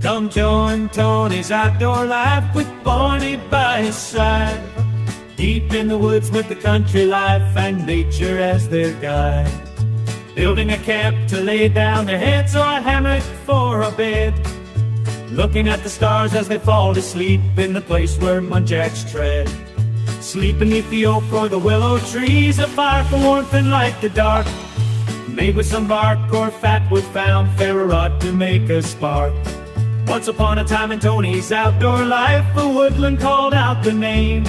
Come join Tony's outdoor life with Barney by his side. Deep in the woods with the country life and nature as their guide. Building a camp to lay down their heads or a hammock for a bed. Looking at the stars as they fall to sleep in the place where muntjacs tread. Sleep beneath the oak or the willow trees, a fire for warmth and light the dark. Made with some bark or fat wood found, fair or rod to make a spark. Once upon a time in Tony's outdoor life, the woodland called out the name.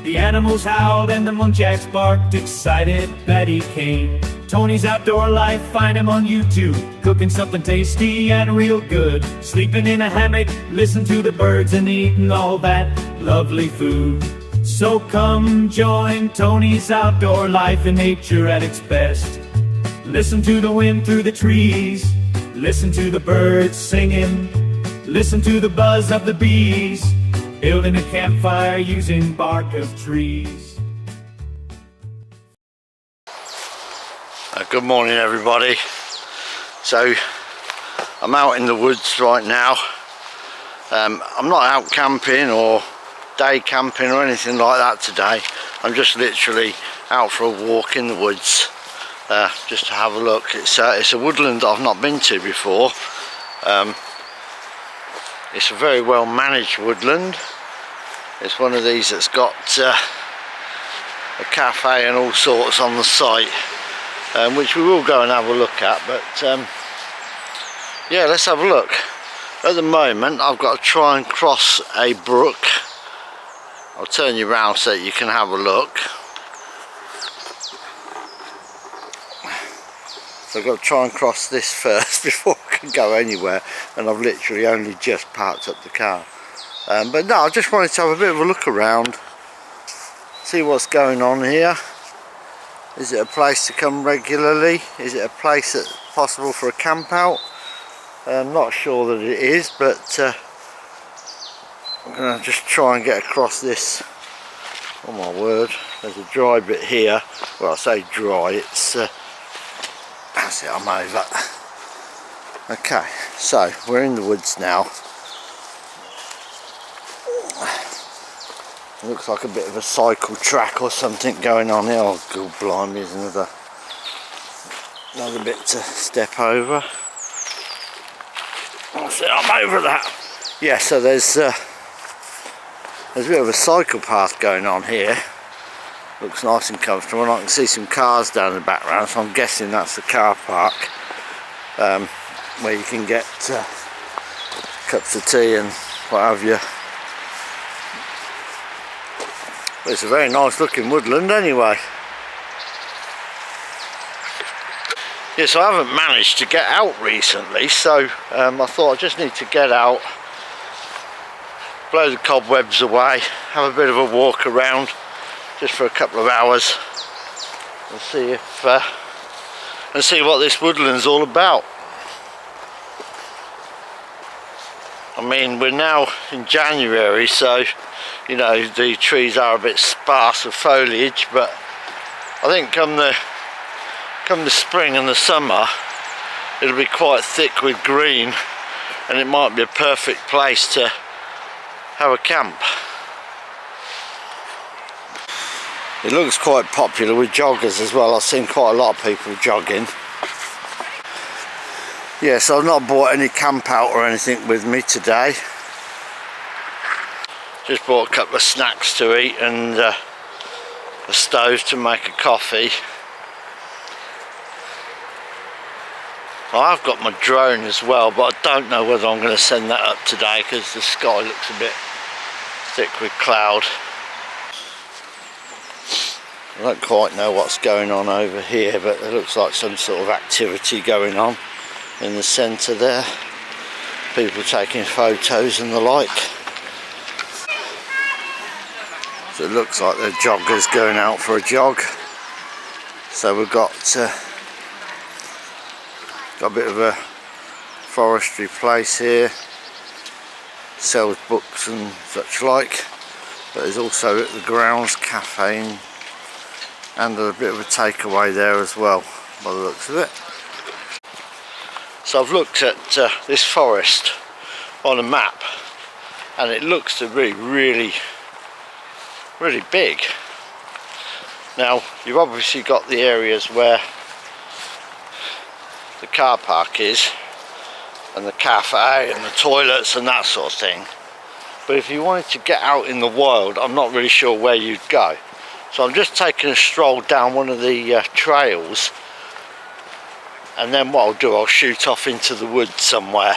The animals howled and the muntjacs barked, excited that he came. Tony's outdoor life, find him on YouTube, cooking something tasty and real good. Sleeping in a hammock, listen to the birds and eating all that lovely food. So come join Tony's outdoor life in nature at its best. Listen to the wind through the trees, listen to the birds singing, listen to the buzz of the bees, building a campfire using bark of trees. Good morning everybody. So I'm out in the woods right now. I'm not out camping or day camping or anything like that today. I'm just literally out for a walk in the woods, just to have a look. It's a woodland I've not been to before. It's a very well managed woodland. It's one of these that's got a cafe and all sorts on the site, which we will go and have a look at. But yeah, let's have a look. At the moment I've got to try and cross a brook. I'll turn you around so that you can have a look. So I've got to try and cross this first before I can go anywhere, and I've literally only just parked up the car. But no, I just wanted to have a bit of a look around, see what's going on here. Is it a place to come regularly? Is it a place that's possible for a camp out? I'm not sure that it is, but I'm going to just try and get across this. Oh my word, there's a dry bit here. Well, I say dry, it's that's it, I'm over. Okay, so we're in the woods now. It looks like a bit of a cycle track or something going on here. Oh god blimey, there's another bit to step over. That's it, I'm over that. Yeah, so there's a bit of a cycle path going on here. Looks nice and comfortable, and I can see some cars down in the background, so I'm guessing that's the car park, where you can get cups of tea and what have you. But it's a very nice looking woodland anyway. Yes, I haven't managed to get out recently, so I thought I just need to get out, blow the cobwebs away, have a bit of a walk around just for a couple of hours and see if what this woodland's all about. I mean, we're now in January, so you know the trees are a bit sparse of foliage, but I think come the spring and the summer it'll be quite thick with green, and it might be a perfect place to have a camp. It looks quite popular with joggers as well. I've seen quite a lot of people jogging. Yeah, so I've not bought any camp out or anything with me today. Just bought a couple of snacks to eat and a stove to make a coffee. I've got my drone as well, but I don't know whether I'm going to send that up today because the sky looks a bit thick with cloud. I don't quite know what's going on over here, but it looks like some sort of activity going on in the centre there. People taking photos and the like. So it looks like they're joggers going out for a jog. So we've got a bit of a forestry place here. Sells books and such like. But there's also at the grounds cafe and a bit of a takeaway there as well, by the looks of it. So I've looked at this forest on a map, and it looks to be really big. Now you've obviously got the areas where the car park is, and the cafe and the toilets and that sort of thing, but if you wanted to get out in the wild, I'm not really sure where you'd go. So I'm just taking a stroll down one of the trails, and then what I'll do, I'll shoot off into the woods somewhere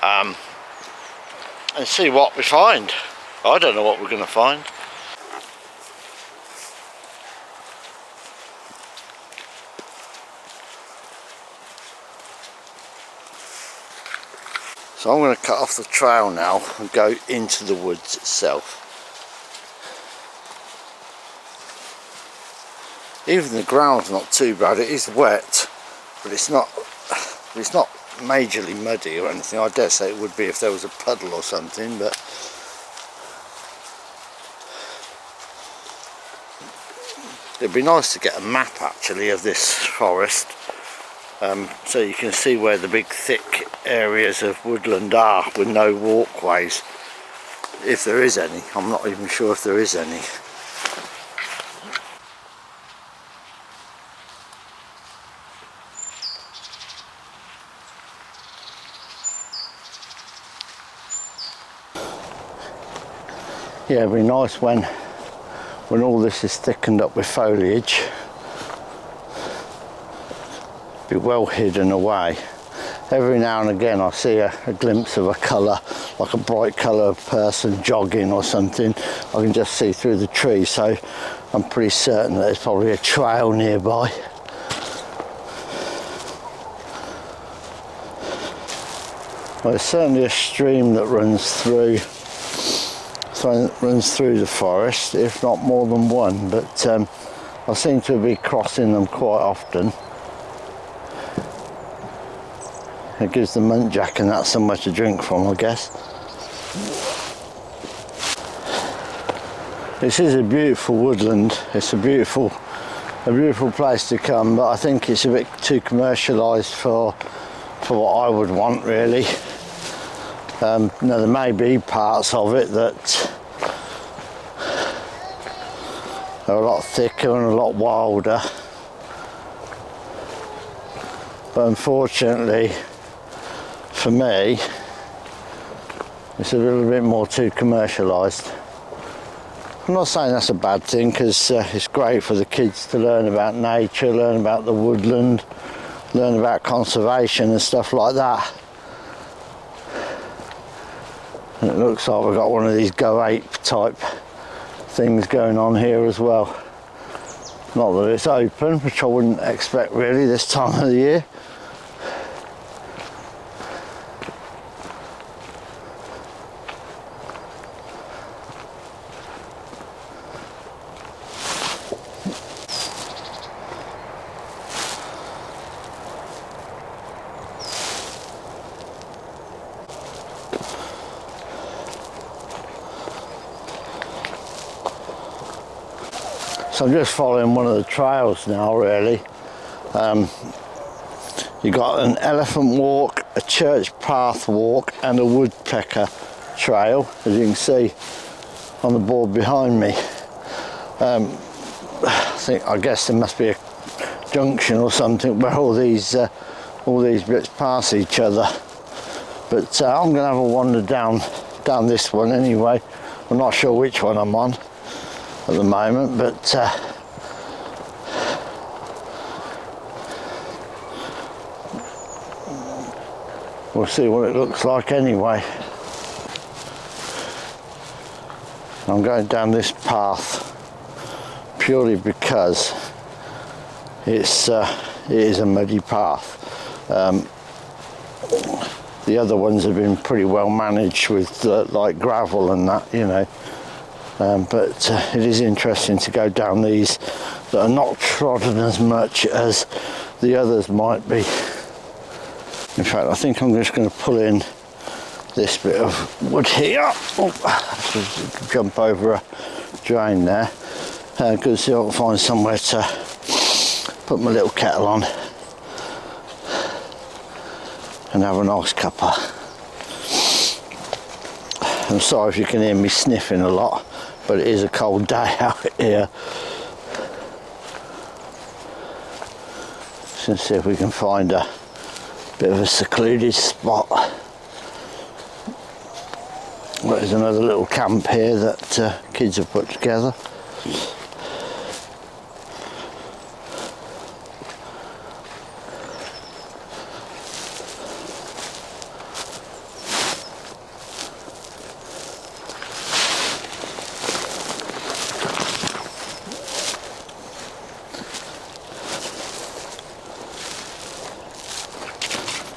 and see what we find. I don't know what we're going to find. So I'm going to cut off the trail now and go into the woods itself. Even the ground's not too bad. It is wet, but it's not majorly muddy or anything. I dare say it would be if there was a puddle or something, but it'd be nice to get a map actually of this forest, so you can see where the big thick areas of woodland are with no walkways, if there is any. I'm not even sure if there is any. Yeah, it'd be nice when all this is thickened up with foliage. Be well hidden away. Every now and again I see a glimpse of a colour, like a bright colour of person jogging or something. I can just see through the trees, so I'm pretty certain that there's probably a trail nearby. Well, there's certainly a stream that runs through the forest, if not more than one, but I seem to be crossing them quite often. It gives the muntjac and that somewhere to drink from, I guess. This is a beautiful woodland. It's a beautiful place to come, but I think it's a bit too commercialised for what I would want, really. Now there may be parts of it that are a lot thicker and a lot wilder, but unfortunately for me it's a little bit more too commercialised. I'm not saying that's a bad thing, because it's great for the kids to learn about nature, learn about the woodland, learn about conservation and stuff like that. And it looks like we've got one of these go ape type things going on here as well. Not that it's open, which I wouldn't expect really this time of the year. So I'm just following one of the trails now, really. You've got an elephant walk, a church path walk and a woodpecker trail, as you can see on the board behind me. I guess there must be a junction or something where all these bits pass each other. But I'm going to have a wander down this one anyway. I'm not sure which one I'm on at the moment, but we'll see what it looks like anyway. I'm going down this path purely because it is a muddy path. The other ones have been pretty well managed with like gravel and that, you know. But it is interesting to go down these that are not trodden as much as the others might be. In fact, I think I'm just going to pull in this bit of wood here. Oh, jump over a drain there. Good to see if I can find somewhere to put my little kettle on and have a nice cuppa. I'm sorry if you can hear me sniffing a lot, but it is a cold day out here. Let's see if we can find a bit of a secluded spot. Well, there's another little camp here that kids have put together.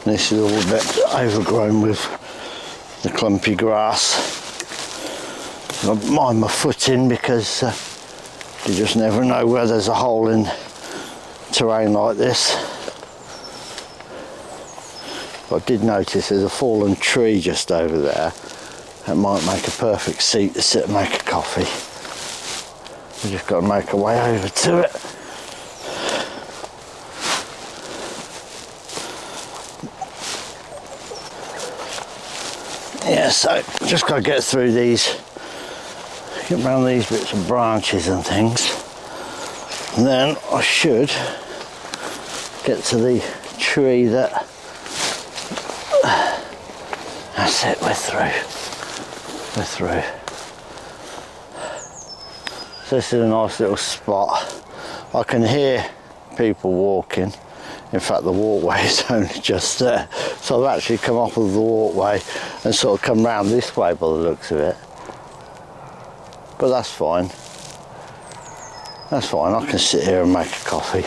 This is all a bit overgrown with the clumpy grass. I mind my footing because you just never know where there's a hole in terrain like this. But I did notice there's a fallen tree just over there. That might make a perfect seat to sit and make a coffee. We just got to make our way over to it. Yeah, so just got to get through these, get around these bits of branches and things, and then I should get to the tree that, that's it, we're through. So this is a nice little spot. I can hear people walking. In fact, the walkway is only just there. So I've actually come off of the walkway and sort of come round this way by the looks of it. But that's fine. That's fine, I can sit here and make a coffee.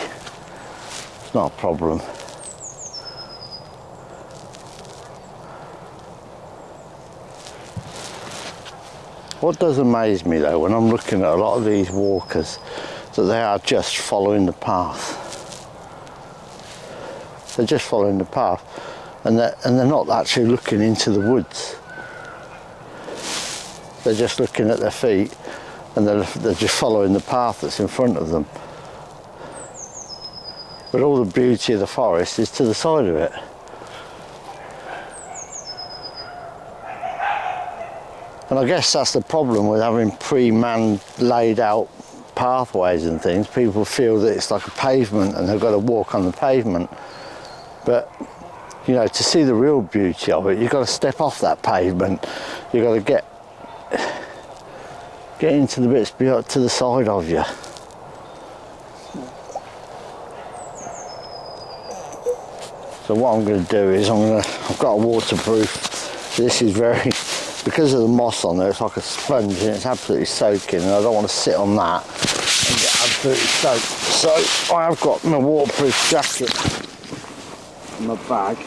It's not a problem. What does amaze me though, when I'm looking at a lot of these walkers, that they are just following the path. They're just following the path, and they're not actually looking into the woods. They're just looking at their feet, and they're just following the path that's in front of them. But all the beauty of the forest is to the side of it. And I guess that's the problem with having pre-man laid out pathways and things. People feel that it's like a pavement and they've got to walk on the pavement. But, you know, to see the real beauty of it, you've got to step off that pavement. You've got to get into the bits to the side of you. So what I'm going to do is I've got a waterproof. This is because of the moss on there, it's like a sponge and it's absolutely soaking, and I don't want to sit on that and get absolutely soaked. So I have got my waterproof jacket in my bag.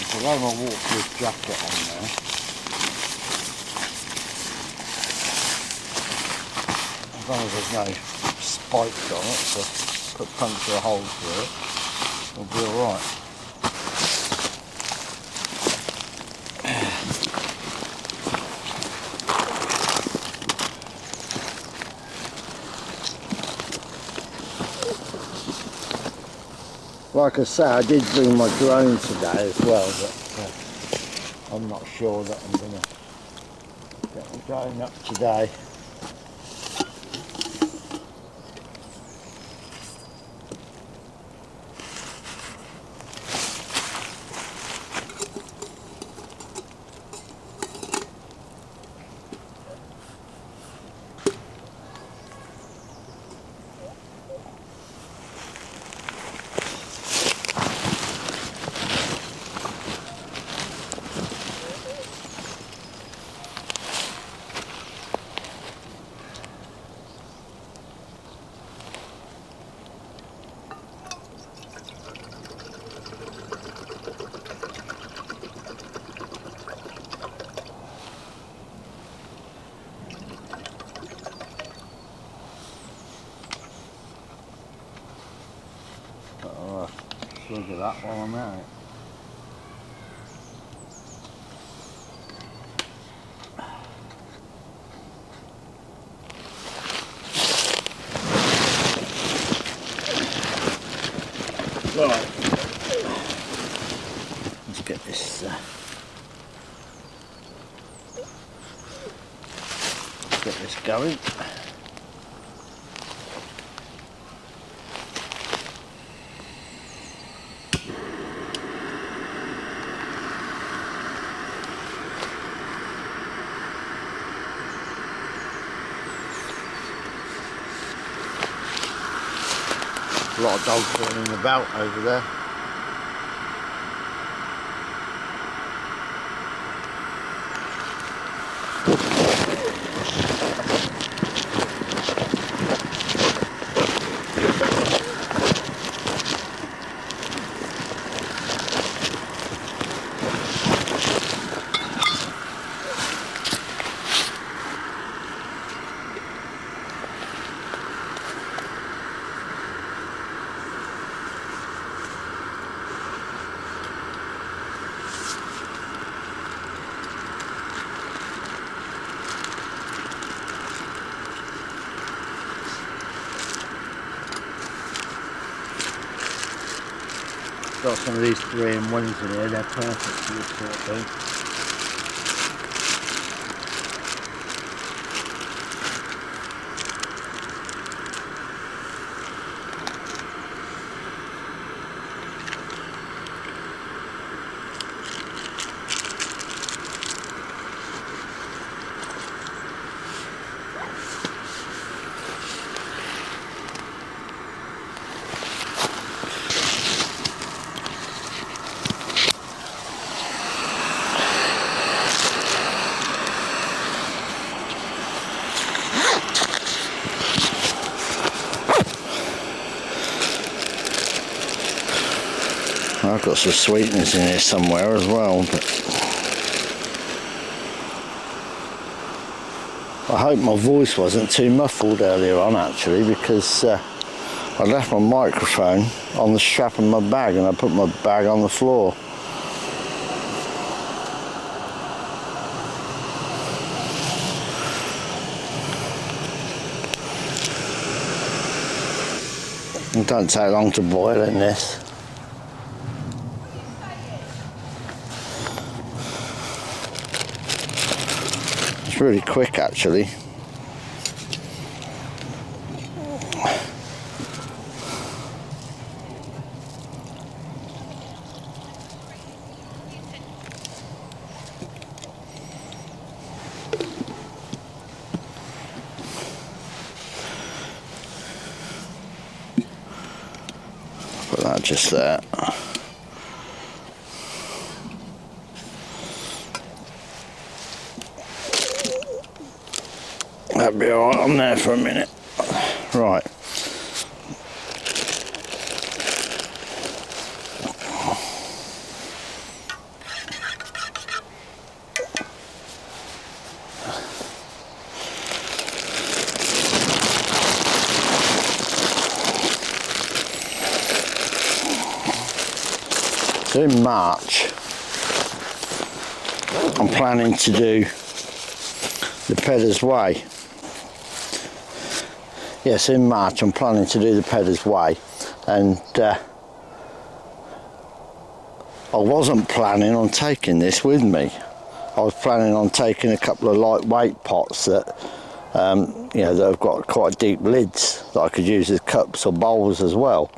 I've got my waterproof jacket on there. As long as there's no spikes on it, so puncture a hole through it, it'll be alright. Like I say, I did bring my drone today as well, but I'm not sure that I'm going to get my drone up today. Look at that while I'm at it. Right. Let's get this. Get this going. A lot of dogs running about over there. Got some of these 3-in-1s in here, they're perfect for this sort of thing. I've got some sweeteners in here somewhere as well, but I hope my voice wasn't too muffled earlier on actually, because I left my microphone on the strap of my bag and I put my bag on the floor. It don't take long to boil in this. It's really quick actually. Put that just there. That'll be alright on there for a minute. Right. So in March, I'm planning to do the Pedder's Way. Yes, in March I'm planning to do the Pedder's Way, and I wasn't planning on taking this with me. I was planning on taking a couple of lightweight pots that you know, that have got quite deep lids that I could use as cups or bowls as well.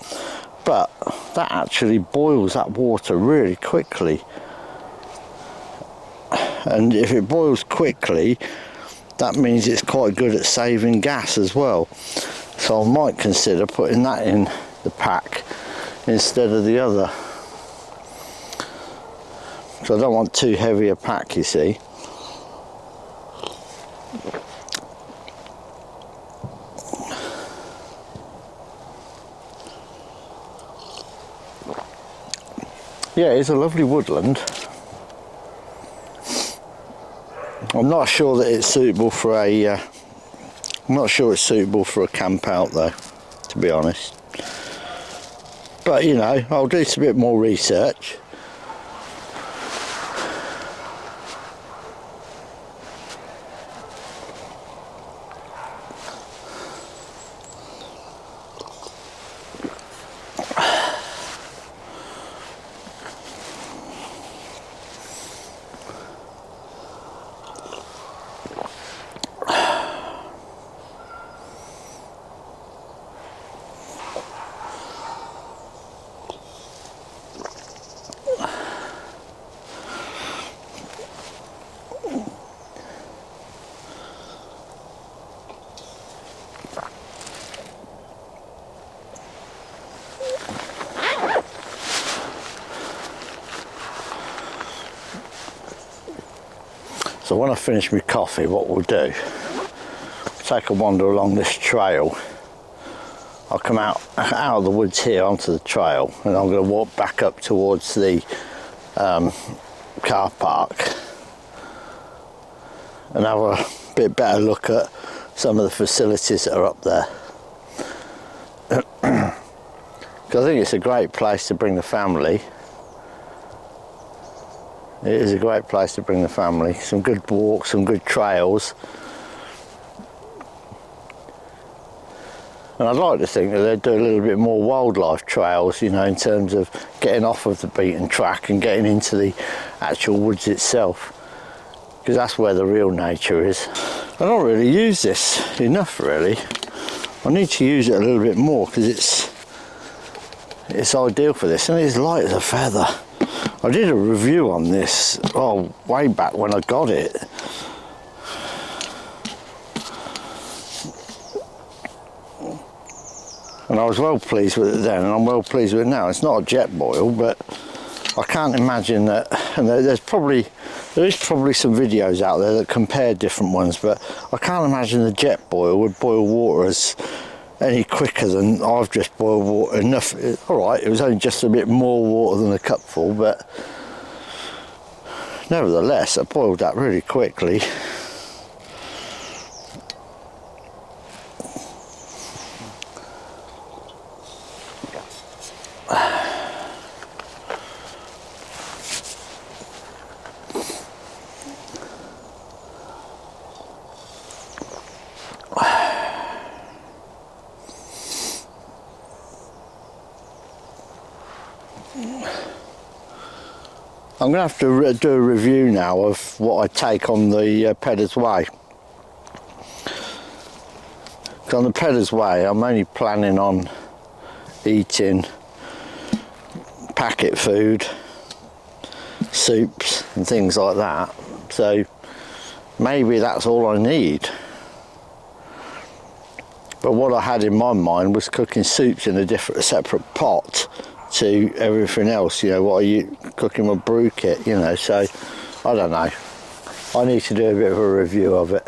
But that actually boils that water really quickly, and if it boils quickly, that means it's quite good at saving gas as well. So I might consider putting that in the pack instead of the other. So I don't want too heavy a pack, you see. Yeah, it's a lovely woodland. I'm not sure that it's suitable for a I'm not sure it's suitable for a camp out though, to be honest. But you know, I'll do a bit more research. So when I finish my coffee, what we'll do, take a wander along this trail. I'll come out of the woods here onto the trail, and I'm going to walk back up towards the car park and have a bit better look at some of the facilities that are up there. Because I think it's a great place to bring the family. It is a great place to bring the family. Some good walks, some good trails. And I'd like to think that they'd do a little bit more wildlife trails, you know, in terms of getting off of the beaten track and getting into the actual woods itself. Because that's where the real nature is. I don't really use this enough, really. I need to use it a little bit more because it's ideal for this, and it's light as a feather. I did a review on this, oh, way back when I got it. And I was well pleased with it then, and I'm well pleased with it now. It's not a jet boil, but I can't imagine that, and there is probably some videos out there that compare different ones, but I can't imagine the jet boil would boil water as any quicker than I've just boiled water enough. Alright, it was only just a bit more water than a cupful, but nevertheless I boiled that really quickly. I'm going to have to do a review now of what I take on the Peddar's Way. Because on the Peddar's Way I'm only planning on eating packet food, soups and things like that, so maybe that's all I need. But what I had in my mind was cooking soups in a separate pot to everything else, you know, what are you cooking with brew kit, you know, so I don't know. I need to do a bit of a review of it.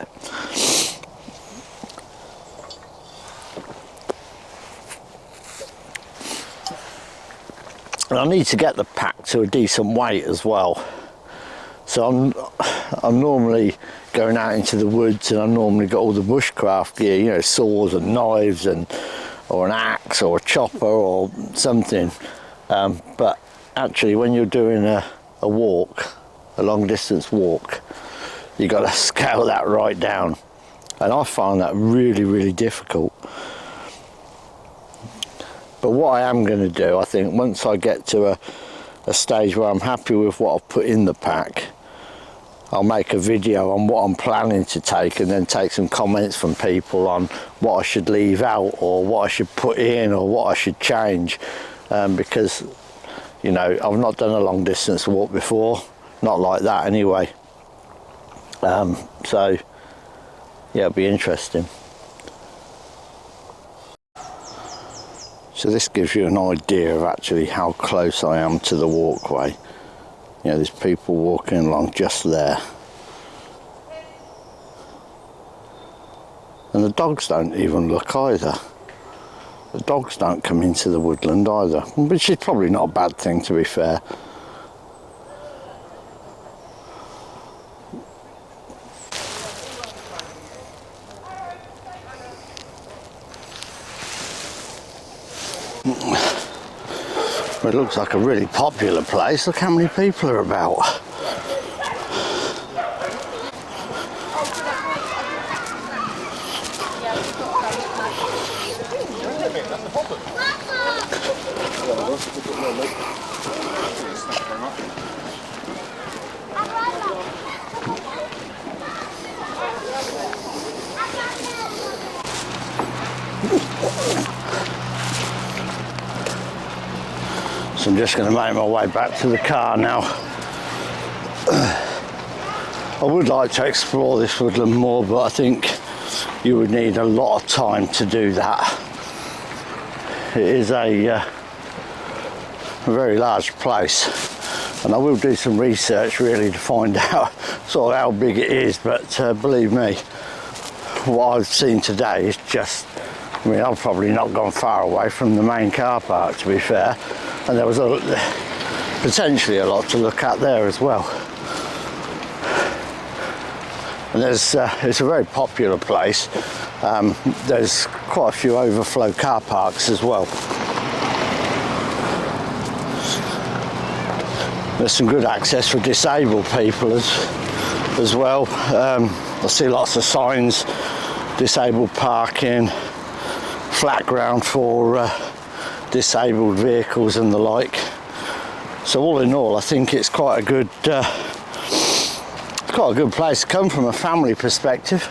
And I need to get the pack to a decent weight as well. So I'm normally going out into the woods, and I've normally got all the bushcraft gear, you know, saws and knives and or an axe or a chopper or something, but actually when you're doing a walk, a long distance walk, you got to scale that right down, and I find that really difficult. But what I am going to do, I think, once I get to a stage where I'm happy with what I've put in the pack, I'll make a video on what I'm planning to take, and then take some comments from people on what I should leave out or what I should put in or what I should change, because, you know, I've not done a long distance walk before, not like that anyway, so yeah, it'll be interesting. So this gives you an idea of actually how close I am to the walkway. You know, there's people walking along just there. And the dogs don't even look either. The dogs don't come into the woodland either, which is probably not a bad thing, to be fair. It looks like a really popular place. Look how many people are about. So I'm just going to make my way back to the car now. I would like to explore this woodland more, but I think you would need a lot of time to do that. It is a very large place, and I will do some research really to find out sort of how big it is, but believe me, what I've seen today is just, I mean, I've probably not gone far away from the main car park, to be fair, and there was potentially a lot to look at there as well. And it's a very popular place. There's quite a few overflow car parks as well. There's some good access for disabled people as well. I see lots of signs, disabled parking, flat ground for disabled vehicles and the like. So all in all, I think it's quite a good place to come from a family perspective.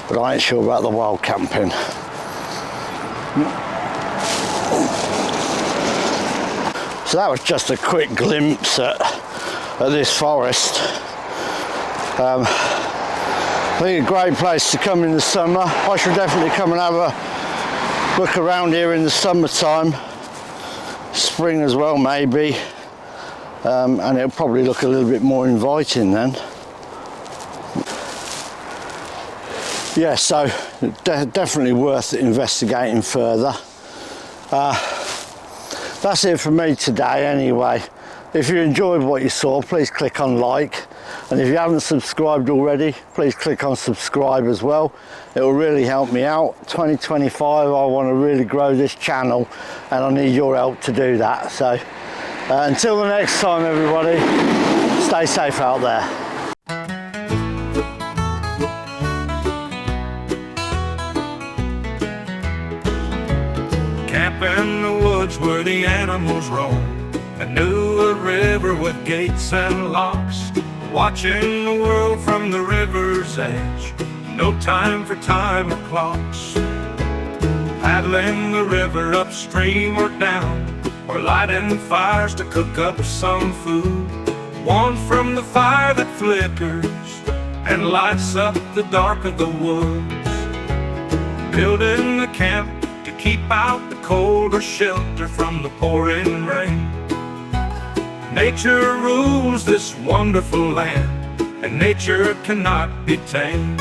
But I ain't sure about the wild camping. So that was just a quick glimpse at this forest. I think a great place to come in the summer. I should definitely come and have a look around here in the summertime. Spring as well, maybe. And it'll probably look a little bit more inviting then. Yeah, so definitely worth investigating further. That's it for me today anyway. If you enjoyed what you saw, please click on like, and if you haven't subscribed already, please click on subscribe as well. It will really help me out. 2025, I want to really grow this channel, and I need your help to do that. So until the next time, everybody, stay safe out there. Camp in the woods where the animals roam. I knew a river with gates and locks. Watching the world from the river's edge. No time for time or clocks. Paddling the river upstream or down, or lighting fires to cook up some food. Warm from the fire that flickers and lights up the dark of the woods. Building the camp to keep out the cold or shelter from the pouring rain. Nature rules this wonderful land, and nature cannot be tamed.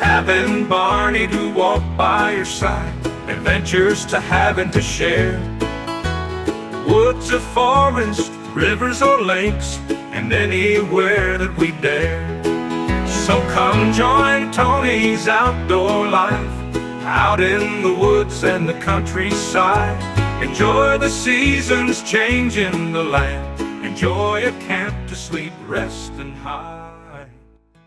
Having Barney to walk by your side, adventures to have and to share. Woods or forest, rivers or lakes, and anywhere that we dare. So come join Tony's outdoor life, out in the woods and the countryside. Enjoy the seasons changing the land. Enjoy a camp to sleep, rest, and hide.